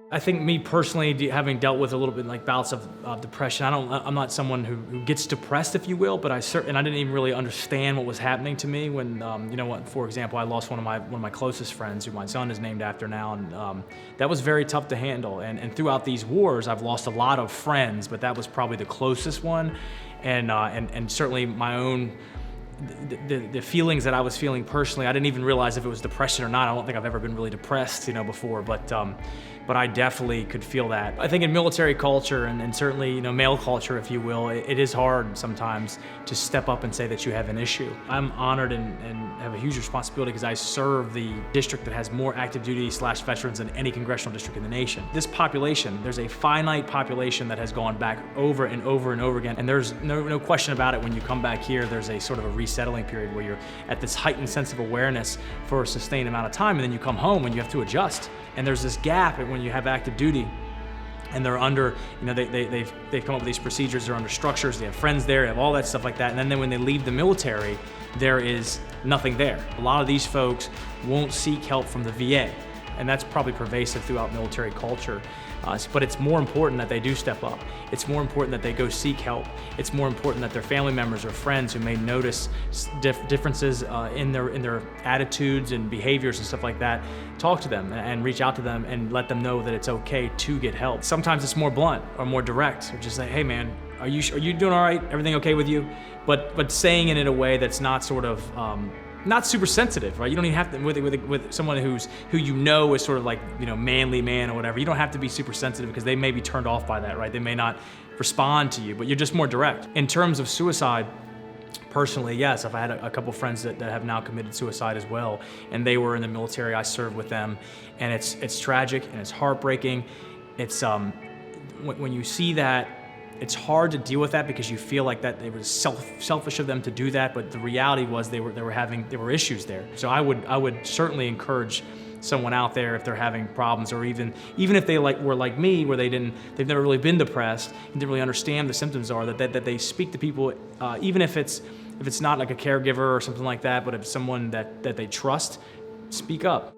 I think me personally, having dealt with a little bit like bouts of depression, I'm not someone who gets depressed, if you will, but and I didn't even really understand what was happening to me when, for example, I lost one of my closest friends, who my son is named after now, and that was very tough to handle. And throughout these wars, I've lost a lot of friends, but that was probably the closest one, and certainly my own. The feelings that I was feeling personally, I didn't even realize if it was depression or not. I don't think I've ever been really depressed, before, but I definitely could feel that. I think in military culture and certainly, male culture, if you will, it is hard sometimes to step up and say that you have an issue. I'm honored and have a huge responsibility because I serve the district that has more active duty / veterans than any congressional district in the nation. This population, there's a finite population that has gone back over and over and over again, and there's no question about it. When you come back here, there's a sort of a resettling period where you're at this heightened sense of awareness for a sustained amount of time, and then you come home and you have to adjust. And there's this gap when you have active duty and they're under, they've come up with these procedures, they're under structures, they have friends there, they have all that stuff like that. And then when they leave the military, there is nothing there. A lot of these folks won't seek help from the VA, and that's probably pervasive throughout military culture. But it's more important that they do step up. It's more important that they go seek help. It's more important that their family members or friends who may notice differences in their attitudes and behaviors and stuff like that, talk to them and reach out to them and let them know that it's okay to get help. Sometimes it's more blunt or more direct, or just say, hey man, are you doing all right? Everything okay with you? But saying it in a way that's not sort of not super sensitive, right? You don't even have to, with someone who is sort of like, manly man or whatever, you don't have to be super sensitive because they may be turned off by that, right? They may not respond to you, but you're just more direct. In terms of suicide, personally, yes, I've had a couple friends that have now committed suicide as well, and they were in the military. I served with them, and it's tragic and it's heartbreaking. It's when you see that, it's hard to deal with that because you feel like that it was selfish of them to do that, but the reality was there were issues there. So I would certainly encourage someone out there, if they're having problems, or even if they were like me, where they've never really been depressed and didn't really understand the symptoms are, that they speak to people, even if it's not like a caregiver or something like that, but if someone that they trust, speak up.